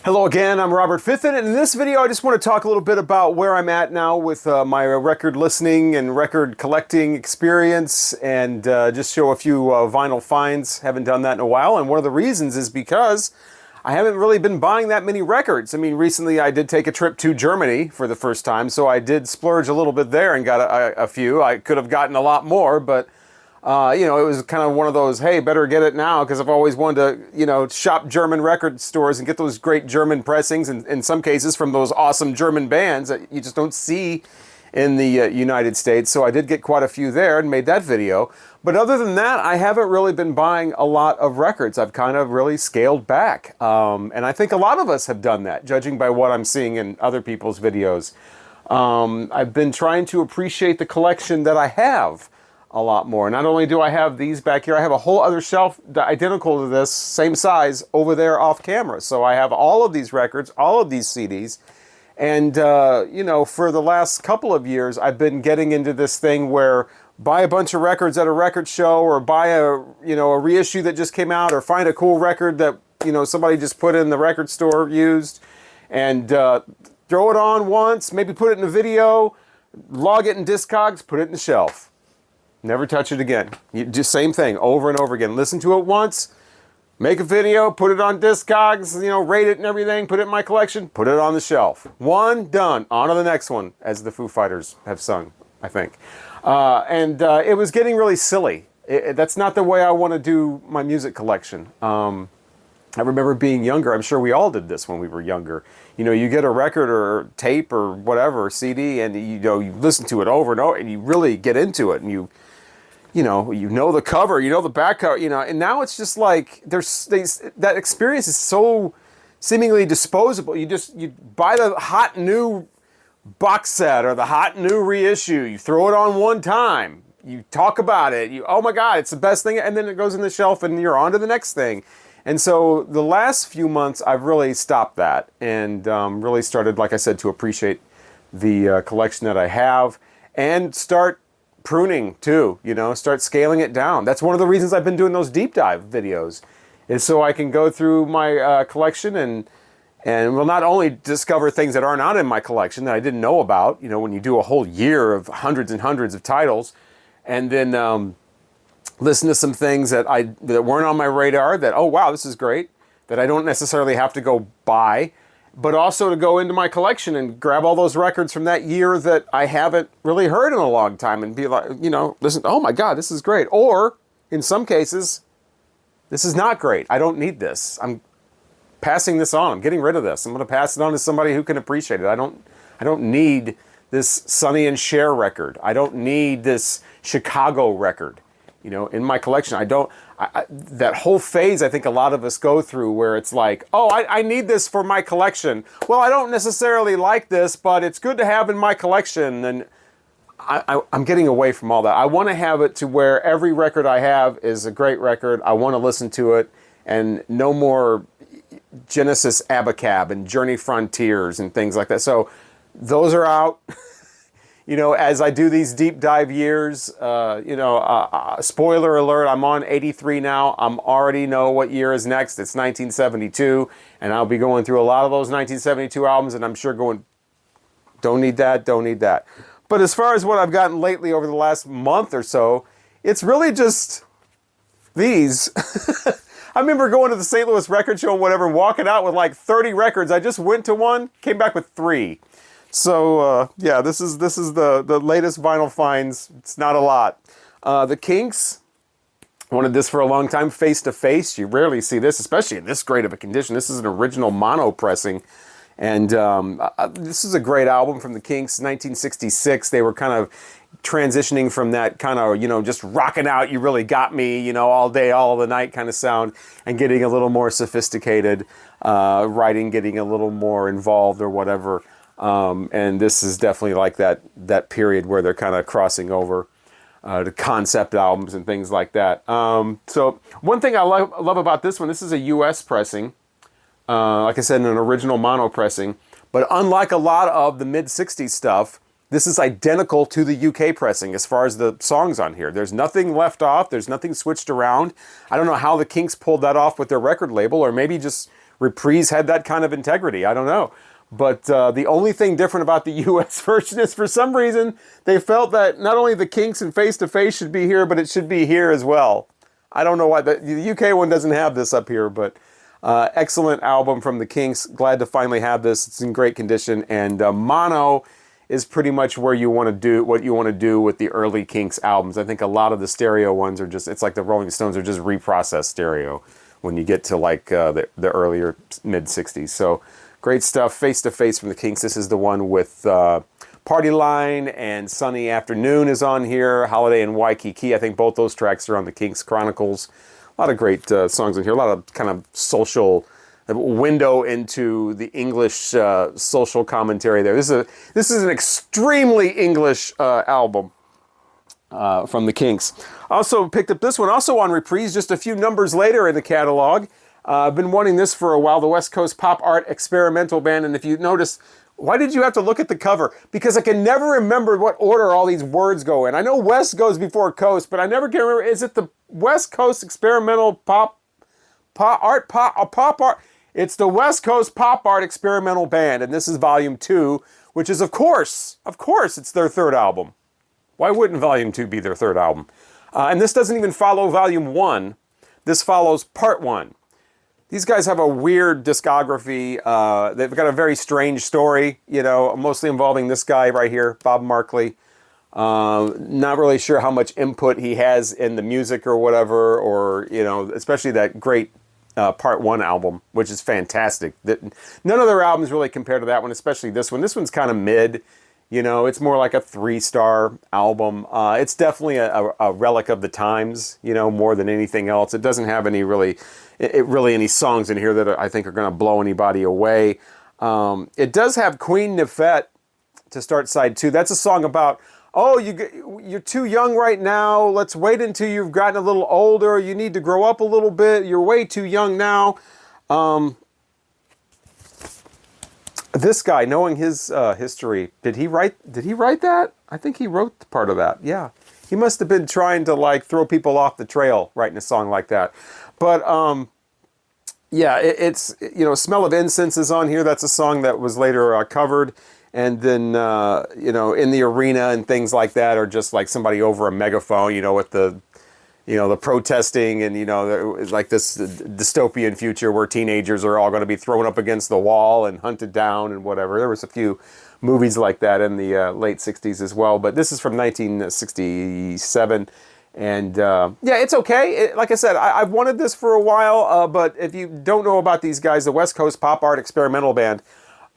Hello again, I'm Robert Fiffin, and in this video I just want to talk a little bit about where I'm at now with my record listening and record collecting experience, and just show a few vinyl finds. Haven't done that in a while, and one of the reasons is because I haven't really been buying that many records. I mean, recently I did take a trip to Germany for the first time, so I did splurge a little bit there and got a few. I could have gotten a lot more, but you know, it was kind of one of those, hey, better get it now, because I've always wanted to, you know, shop German record stores and get those great German pressings, and in some cases from those awesome German bands that you just don't see in the United States. So I did get quite a few there and made that video. But other than that, I haven't really been buying a lot of records. I've kind of really scaled back. And I think a lot of us have done that, judging by what I'm seeing in other people's videos. I've been trying to appreciate the collection that I have a lot more. Not only do I have these back here, I have a whole other shelf identical to this, same size, over there off camera. So I have all of these records, all of these CDs. And, you know, for the last couple of years, I've been getting into this thing where buy a bunch of records at a record show, or buy a, you know, a reissue that just came out, or find a cool record that, you know, somebody just put in the record store used, and throw it on once, maybe put it in a video, log it in Discogs, put it in the shelf. Never touch it again. You just same thing over and over again. Listen to it once, make a video, put it on Discogs, you know, rate it and everything, put it in my collection, put it on the shelf. One, done. On to the next one, as the Foo Fighters have sung, I think. It was getting really silly. That's not the way I want to do my music collection. I remember being younger. I'm sure we all did this when we were younger. You know, you get a record or tape or whatever, CD, and you know, you listen to it over and over, and you really get into it, and you know the cover, you know the back cover, you know, and now it's just like that experience is so seemingly disposable. You buy the hot new box set or the hot new reissue, you throw it on one time, you talk about it, oh my God, it's the best thing, and then it goes in the shelf and you're on to the next thing. And so the last few months I've really stopped that and really started, like I said, to appreciate the collection that I have and start pruning too, you know, start scaling it down. That's one of the reasons I've been doing those deep dive videos, is so I can go through my collection and will not only discover things that are not in my collection that I didn't know about, you know, when you do a whole year of hundreds and hundreds of titles, and then listen to some things that weren't on my radar that, oh wow, this is great, that I don't necessarily have to go buy, but also to go into my collection and grab all those records from that year that I haven't really heard in a long time and be like, you know, listen, oh my God, this is great. Or in some cases, this is not great. I don't need this. I'm passing this on. I'm getting rid of this. I'm going to pass it on to somebody who can appreciate it. I don't need this Sonny and Cher record. I don't need this Chicago record. You know, in my collection, that whole phase I think a lot of us go through where it's like, oh, I need this for my collection. Well, I don't necessarily like this, but it's good to have in my collection. And I'm getting away from all that. I want to have it to where every record I have is a great record. I want to listen to it, and no more Genesis Abacab and Journey Frontiers and things like that. So those are out. You know, as I do these deep dive years, you know, spoiler alert, I'm on 83 now. I'm already know what year is next. It's 1972, and I'll be going through a lot of those 1972 albums, and I'm sure going, don't need that, don't need that. But as far as what I've gotten lately over the last month or so, it's really just these. I remember going to the St. Louis record show and whatever, and walking out with like 30 records. I just went to one, came back with 3. So, yeah, this is the latest vinyl finds. It's not a lot. The Kinks, wanted this for a long time, Face to Face. You rarely see this, especially in this great of a condition. This is an original mono pressing. And this is a great album from the Kinks, 1966. They were kind of transitioning from that kind of, you know, just rocking out, you really got me, you know, all day, all the night kind of sound, and getting a little more sophisticated, writing, getting a little more involved or whatever. And this is definitely like that period where they're kind of crossing over to concept albums and things like that. So one thing I love about this one, this is a US pressing, like I said, an original mono pressing, but unlike a lot of the mid-60s stuff, this is identical to the UK pressing as far as the songs on here. There's nothing left off, there's nothing switched around. I don't know how the Kinks pulled that off with their record label, or maybe just Reprise had that kind of integrity. I don't know. But the only thing different about the U.S. version is, for some reason, they felt that not only the Kinks and Face to Face should be here, but it should be here as well. I don't know why. The UK one doesn't have this up here, but excellent album from the Kinks. Glad to finally have this. It's in great condition. And mono is pretty much where you want to do what you want to do with the early Kinks albums. I think a lot of the stereo ones are just, it's like the Rolling Stones are just reprocessed stereo when you get to like the earlier mid-60s. So great stuff. Face to Face from the Kinks. This is the one with Party Line and Sunny Afternoon is on here. Holiday in Waikiki. I think both those tracks are on the Kinks Chronicles. A lot of great songs in here. A lot of kind of social window into the English social commentary there. This is an extremely English album from the Kinks. Also picked up this one, also on Reprise, just a few numbers later in the catalog. I've been wanting this for a while, the West Coast Pop Art Experimental Band, and if you notice, why did you have to look at the cover? Because I can never remember what order all these words go in. I know West goes before Coast, but I never can remember, is it the West Coast Experimental Pop Art? It's the West Coast Pop Art Experimental Band, and this is Volume 2, which is, of course, it's their third album. Why wouldn't Volume 2 be their third album? And this doesn't even follow Volume 1. This follows Part 1. These guys have a weird discography. They've got a very strange story, mostly involving this guy right here, Bob Markley. Not really sure how much input he has in the music or whatever, or, especially that great Part 1 album, which is fantastic. None of their albums really compare to that one, especially this one. This one's kind of mid. It's more like a 3-star album. It's definitely a relic of the times, more than anything else. It doesn't have any really any songs in here that I think are going to blow anybody away. It does have Queen Nefet to start side 2. That's a song about, you're too young right now. Let's wait until you've gotten a little older. You need to grow up a little bit. You're way too young now. This guy, knowing his history, did he write that? I think he wrote part of that. Yeah. He must have been trying to throw people off the trail writing a song like that. But yeah, it's Smell of Incense is on here. That's a song that was later covered. And then in the arena and things like that are just like somebody over a megaphone, with the protesting and, like this dystopian future where teenagers are all going to be thrown up against the wall and hunted down and whatever. There was a few movies like that in the late 60s as well. But this is from 1967. And yeah, it's okay. Like I said, I've wanted this for a while. But if you don't know about these guys, the West Coast Pop Art Experimental Band,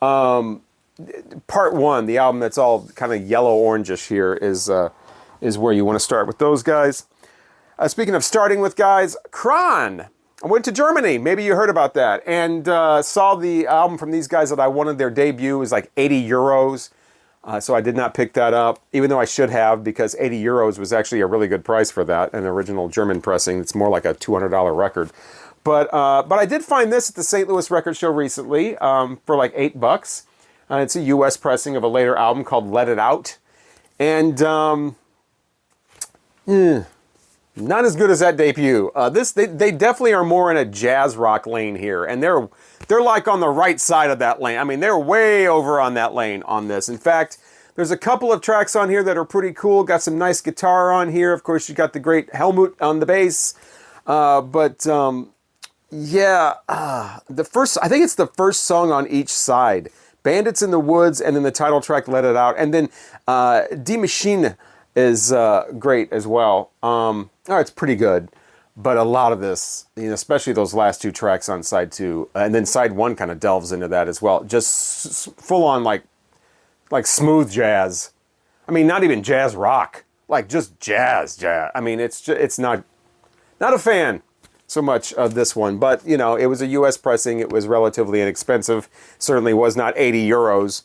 Part 1, the album that's all kind of yellow-orangish here, is where you want to start with those guys. Speaking of starting with guys, Kraan. I went to Germany. Maybe you heard about that. And saw the album from these guys that I wanted. Their debut was like 80 euros. So I did not pick that up, even though I should have, because 80 euros was actually a really good price for that. An original German pressing. It's more like a $200 record. But I did find this at the St. Louis Record Show recently for like $8. It's a U.S. pressing of a later album called Let It Out. And not as good as that debut. They definitely are more in a jazz rock lane here, and they're like on the right side of that lane. I mean, they're way over on that lane on this. In fact, there's a couple of tracks on here that are pretty cool. Got some nice guitar on here. Of course, you got the great Helmut on the bass. Yeah, I think it's the first song on each side. Bandits in the Woods, and then the title track, Let It Out. And then Die Maschine is great as well. It's pretty good. But a lot of this, especially those last two tracks on side 2, and then side 1 kind of delves into that as well. Just full on like smooth jazz. I mean, not even jazz rock. Like just jazz. I mean, it's not a fan so much of this one, but it was a U.S. pressing. It was relatively inexpensive. Certainly was not 80 euros.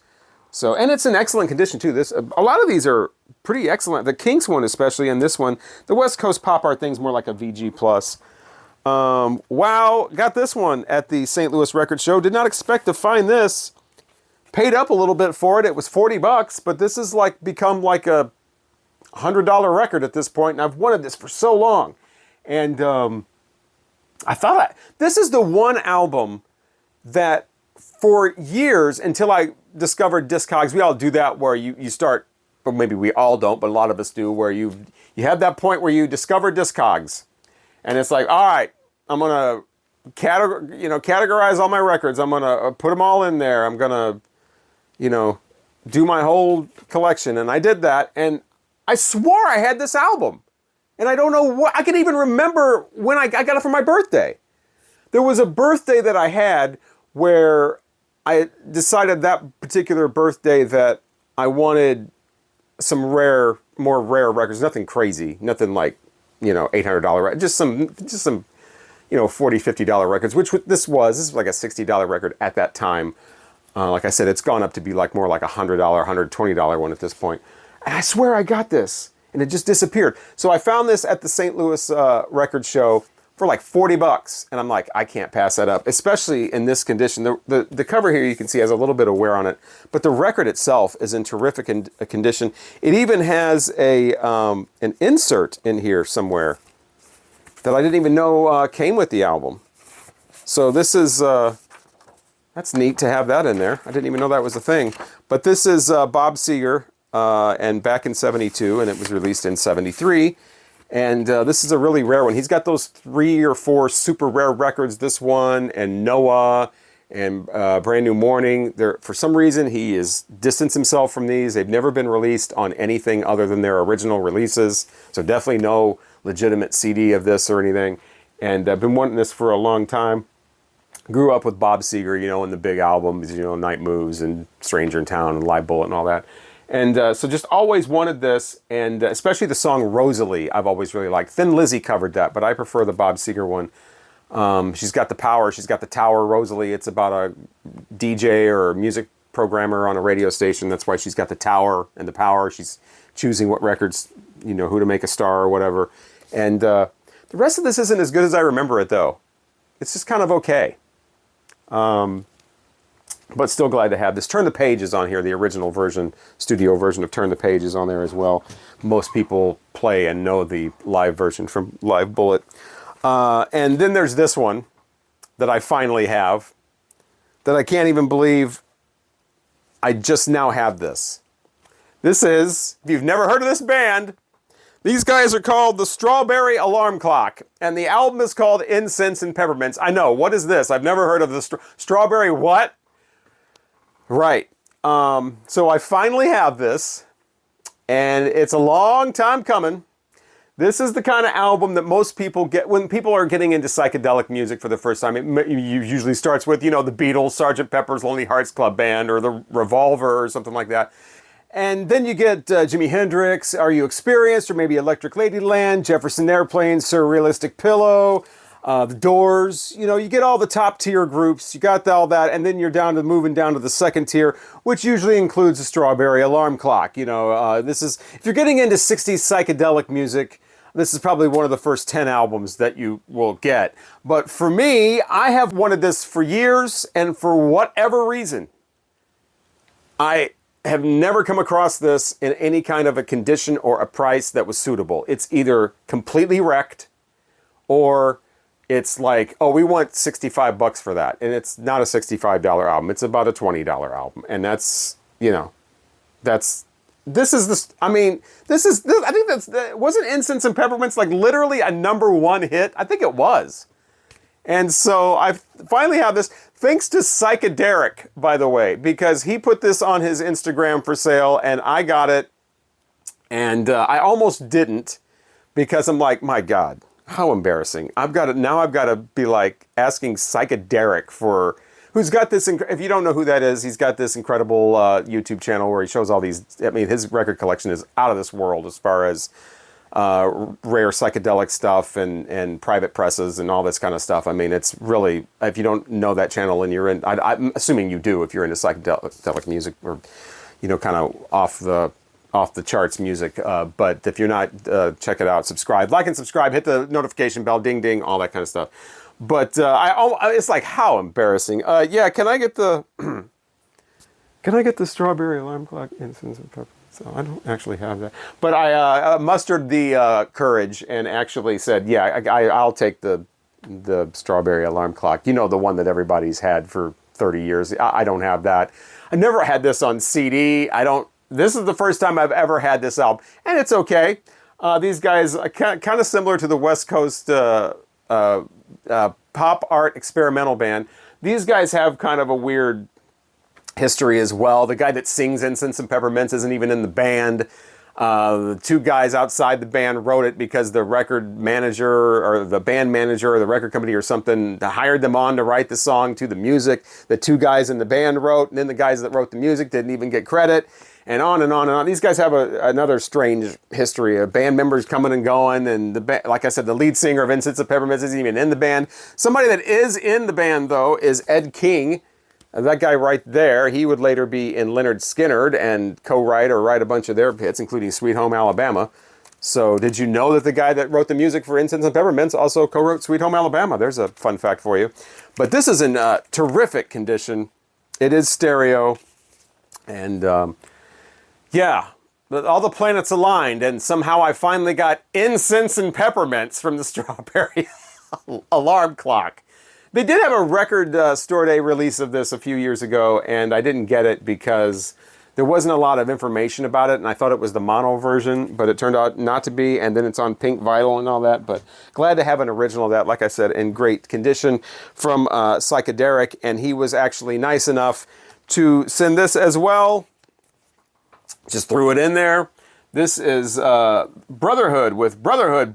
So, and it's in excellent condition too. A lot of these are pretty excellent. The Kinks one especially, and this one, the West Coast Pop Art thing's more like a VG plus. Wow, got this one at the St. Louis Record Show. Did not expect to find this. Paid up a little bit for it. It was $40, but this is become like a $100 record at this point, and I've wanted this for so long. And I thought this is the one album that for years, until I discovered Discogs, we all do that where you start, or maybe we all don't, but a lot of us do, where you have that point where you discover Discogs. And it's like, all right, I'm going to categorize all my records. I'm going to put them all in there. I'm going to, do my whole collection. And I did that. And I swore I had this album. And I don't know what, I can even remember when I got it for my birthday. There was a birthday that I had where I decided that particular birthday that I wanted some more rare records. Nothing crazy. Nothing like, $800 records. Just some $40, $50 records, which this was like a $60 record at that time. Like I said, it's gone up to be like more like $100, $120 one at this point. And I swear I got this, and it just disappeared. So I found this at the St. Louis record show for like $40, and I'm like, I can't pass that up, especially in this condition. The cover here you can see has a little bit of wear on it, but the record itself is in terrific condition. It even has an insert in here somewhere that I didn't even know came with the album. So this is that's neat to have that in there. I didn't even know that was a thing. But this is Bob Seger, and back in '72, and it was released in '73. And this is a really rare one. He's got those 3 or 4 super rare records, this one, and Noah, and Brand New Morning. For some reason, he has distanced himself from these. They've never been released on anything other than their original releases. So definitely no legitimate CD of this or anything. And I've been wanting this for a long time. Grew up with Bob Seger, and the big albums, Night Moves and Stranger in Town and Live Bullet and all that. And so just always wanted this, and especially the song Rosalie, I've always really liked. Thin Lizzy covered that, but I prefer the Bob Seger one. She's got the power, she's got the tower, Rosalie. It's about a DJ or a music programmer on a radio station. That's why she's got the tower and the power. She's choosing what records, who to make a star or whatever. And the rest of this isn't as good as I remember it, though. It's just kind of okay. But still glad to have this. Turn the Page is on here, the original version, studio version of Turn the Page is on there as well. Most people play and know the live version from Live Bullet. And then there's this one that I finally have that I can't even believe I just now have this. This is, if you've never heard of this band, these guys are called the Strawberry Alarm Clock, and the album is called Incense and Peppermints. I know, what is this? I've never heard of the Strawberry what? Right. So I finally have this, and it's a long time coming. This is the kind of album that most people get when people are getting into psychedelic music for the first time. It usually starts with, the Beatles, Sgt. Pepper's Lonely Hearts Club Band, or the Revolver, or something like that. And then you get Jimi Hendrix, Are You Experienced, or maybe Electric Ladyland, Jefferson Airplane, Surrealistic Pillow, The Doors. You get all the top tier groups. You got all that, and then you're moving down to the second tier, which usually includes the Strawberry Alarm Clock. This is, if you're getting into 60s psychedelic music, this is probably one of the first 10 albums that you will get. But for me, I have wanted this for years, and for whatever reason, I have never come across this in any kind of a condition or a price that was suitable. It's either completely wrecked, or it's like, oh, we want $65 for that. And it's not a $65 album. It's about a $20 album. And that's, wasn't Incense and Peppermints like literally a #1 hit? I think it was. And so I finally have this, thanks to Psychedelic, by the way, because he put this on his Instagram for sale, and I got it, and I almost didn't, because I'm like, my God, how embarrassing. I've got to be like asking Psychedelic for, who's got this, if you don't know who that is, he's got this incredible YouTube channel where he shows all these, his record collection is out of this world as far as rare psychedelic stuff and private presses and all this kind of stuff. It's really, if you don't know that channel and you're in, I'm assuming you do if you're into psychedelic music or, kind of off the charts music. But if you're not, check it out, subscribe, like and subscribe, hit the notification bell, ding, ding, all that kind of stuff. But it's like, how embarrassing. Yeah, can I get the Strawberry Alarm Clock, Incense and Pepper? So I don't actually have that. But I mustered the courage and actually said, yeah, I'll take the the Strawberry Alarm Clock. You know, the one that everybody's had for 30 years. I don't have that. I never had this on CD. This is the first time I've ever had this album, and it's okay. These guys are kind of similar to the West Coast pop art experimental band. These guys have kind of a weird history as well. The guy that sings Incense and Peppermints isn't even in the band. The two guys outside the band wrote it because the record manager or the band manager or the record company or something hired them on to write the song to the music. The two guys in the band wrote, and then the guys that wrote the music didn't even get credit, and on and on and on. These guys have another strange history of band members coming and going, and like I said, the lead singer of Incense and Peppermints isn't even in the band. Somebody that is in the band, though, is Ed King. That guy right there, he would later be in Lynyrd Skynyrd and co-write or write a bunch of their hits, including Sweet Home Alabama. So did you know that the guy that wrote the music for Incense and Peppermints also co-wrote Sweet Home Alabama? There's a fun fact for you. But this is in terrific condition. It is stereo. And yeah, all the planets aligned. And somehow I finally got Incense and Peppermints from the Strawberry Alarm Clock. They did have a record store day release of this a few years ago, and I didn't get it because there wasn't a lot of information about it, and I thought it was the mono version, but it turned out not to be, and then it's on pink vinyl and all that, but glad to have an original of that, like I said, in great condition from Psychedelic, and he was actually nice enough to send this as well. Just threw it in there. This is Brotherhood with Brotherhood,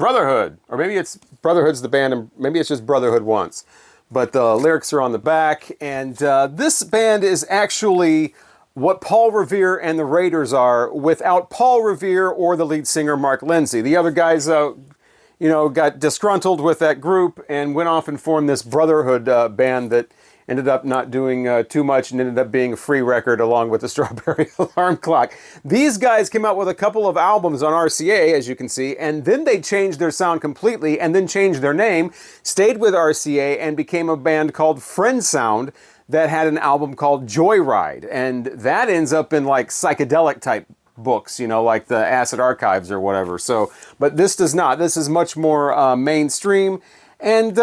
or maybe it's Brotherhood's the band, and maybe it's just Brotherhood once. But the lyrics are on the back, and this band is actually what Paul Revere and the Raiders are without Paul Revere or the lead singer Mark Lindsay. The other guys, got disgruntled with that group and went off and formed this Brotherhood band that ended up not doing too much and ended up being a free record along with the Strawberry Alarm Clock. These guys came out with a couple of albums on RCA, as you can see, and then they changed their sound completely and then changed their name, stayed with RCA, and became a band called Friend Sound that had an album called Joyride. And that ends up in like psychedelic type books, like the Acid Archives or whatever. So, but this does not. This is much more mainstream. And,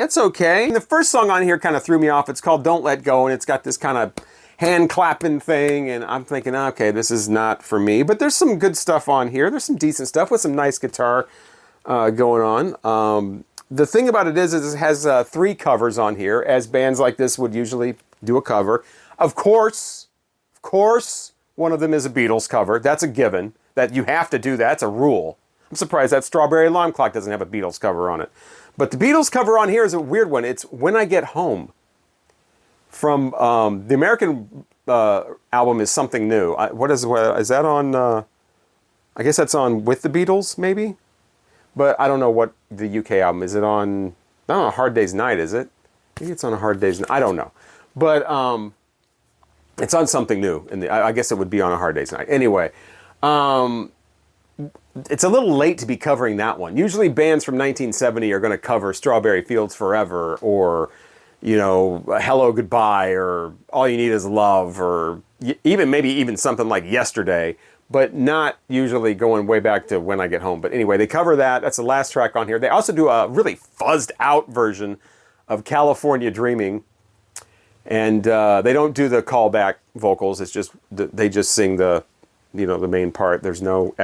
it's okay. The first song on here kind of threw me off. It's called Don't Let Go, and it's got this kind of hand clapping thing, and I'm thinking, okay, this is not for me. But there's some good stuff on here. There's some decent stuff with some nice guitar going on. The thing about it is it has 3 covers on here, as bands like this would usually do a cover. Of course, one of them is a Beatles cover. That's a given. That you have to do that. It's a rule. I'm surprised that Strawberry Alarm Clock doesn't have a Beatles cover on it. But the Beatles cover on here is a weird one. It's When I Get Home. From the American album is Something New. Is that on? I guess that's on With the Beatles, maybe? But I don't know what the UK album is. It on? Not on A Hard Day's Night, is it? Maybe it's on A Hard Day's Night. I don't know. But it's on Something New. I guess it would be on A Hard Day's Night. Anyway. It's a little late to be covering that one. Usually bands from 1970 are going to cover Strawberry Fields Forever or, Hello Goodbye or All You Need Is Love or maybe something like Yesterday, but not usually going way back to When I Get Home. But anyway, they cover that. That's the last track on here. They also do a really fuzzed out version of California Dreaming. And they don't do the callback vocals. It's just, they just sing the main part. There's no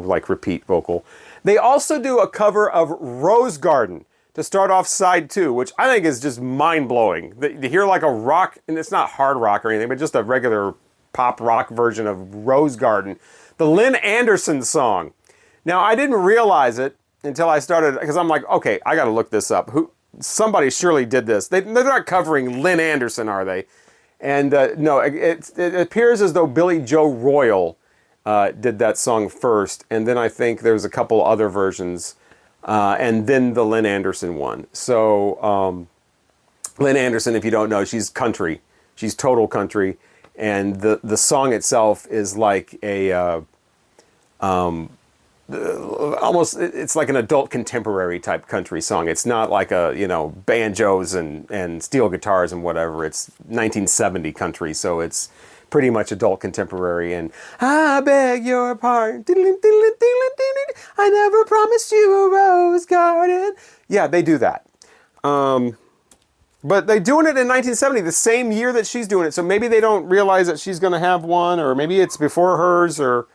like repeat vocal. They also do a cover of Rose Garden to start off side 2, which I think is just mind-blowing. To hear like a rock, and it's not hard rock or anything, but just a regular pop rock version of Rose Garden. The Lynn Anderson song. Now, I didn't realize it until I started, because I'm like, okay, I got to look this up. Somebody surely did this. They're not covering Lynn Anderson, are they? And no, it appears as though Billy Joe Royal did that song first, and then I think there's a couple other versions, and then the Lynn Anderson one. So Lynn Anderson, if you don't know, she's country. She's total country, and the song itself is like a almost, it's like an adult contemporary type country song. It's not like banjos and steel guitars and whatever. It's 1970 country, so it's pretty much adult contemporary. And I beg your pardon, I never promised you a rose garden. Yeah, they do that. But they're doing it in 1970, the same year that she's doing it. So maybe they don't realize that she's going to have one, or maybe it's before hers, or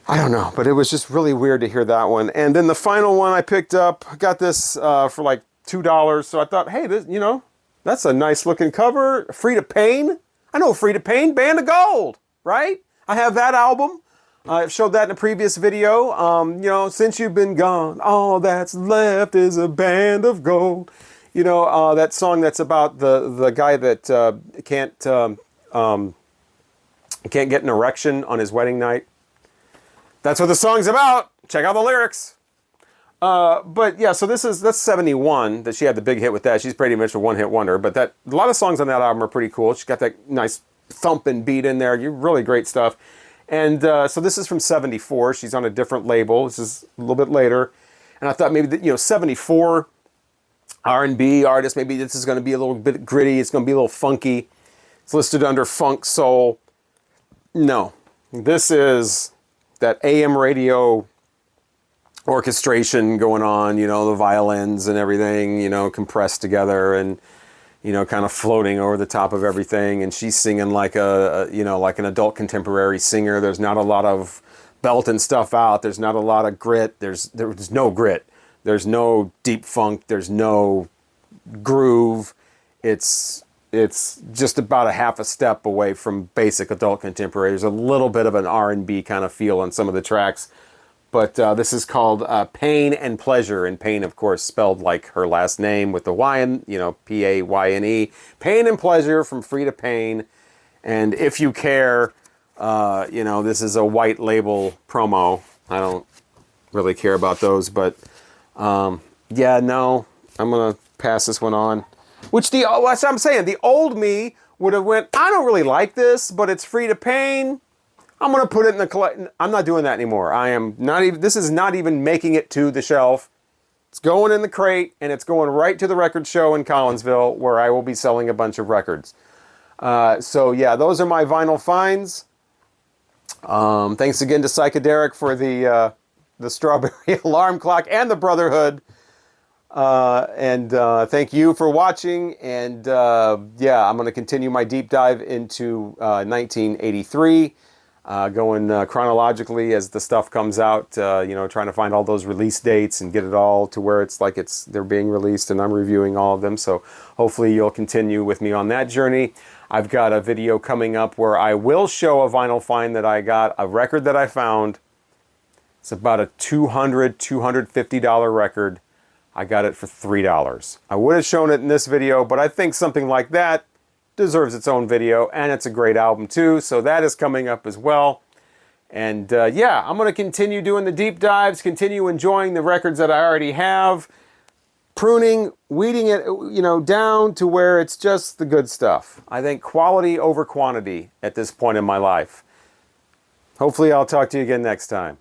I don't know. But it was just really weird to hear that one. And then the final one I picked up, I got this for like $2. So I thought, hey, this, you know, that's a nice looking cover. Freda Payne. I know Freda Payne, Band of Gold, right? I have that album. I've showed that in a previous video. You know, since you've been gone, all that's left is a band of gold. You know, that song that's about the guy that can't get an erection on his wedding night. That's what the song's about. Check out the lyrics. But yeah, so that's 71 that she had the big hit with that. She's pretty much a one-hit wonder. But a lot of songs on that album are pretty cool. She's got that nice thumping beat in there. Really great stuff. And so this is from 74. She's on a different label. This is a little bit later. And I thought maybe that, you know, 74 R&B artist, maybe this is going to be a little bit gritty. It's going to be a little funky. It's listed under funk soul. No, this is that AM radio orchestration going on, you know, the violins and everything, you know, compressed together and, you know, kind of floating over the top of everything. And she's singing like you know, like an adult contemporary singer. There's not a lot of belting stuff out. There's not a lot of grit. There's no grit. There's no deep funk. There's no groove. It's just about a half a step away from basic adult contemporary. There's a little bit of an R&B kind of feel on some of the tracks. But this is called Pain and Pleasure. And Pain, of course, spelled like her last name with the Y, you know, P-A-Y-N-E. Pain and Pleasure from Freda Payne. And if you care, you know, this is a white label promo. I don't really care about those, but yeah, no, I'm going to pass this one on. Which that's what I'm saying. The old me would have went, I don't really like this, but it's Freda Payne. I'm going to put it in the collection. I'm not doing that anymore. I am not even, this is not even making it to the shelf. It's going in the crate, and it's going right to the record show in Collinsville, where I will be selling a bunch of records. So yeah, those are my vinyl finds. Thanks again to Psychedelic for the Strawberry Alarm Clock and the Brotherhood. And thank you for watching. And yeah, I'm going to continue my deep dive into 1983, going chronologically as the stuff comes out, you know, trying to find all those release dates and get it all to where it's like they're being released, and I'm reviewing all of them. So hopefully you'll continue with me on that journey. I've got a video coming up where I will show a vinyl find that I got, a record that I found. It's about a $250 record. I got it for $3. I would have shown it in this video, but I think something like that deserves its own video, and it's a great album too, so that is coming up as well. And yeah, I'm going to continue doing the deep dives, continue enjoying the records that I already have, pruning, weeding it, you know, down to where it's just the good stuff. I think quality over quantity at this point in my life. Hopefully I'll talk to you again next time.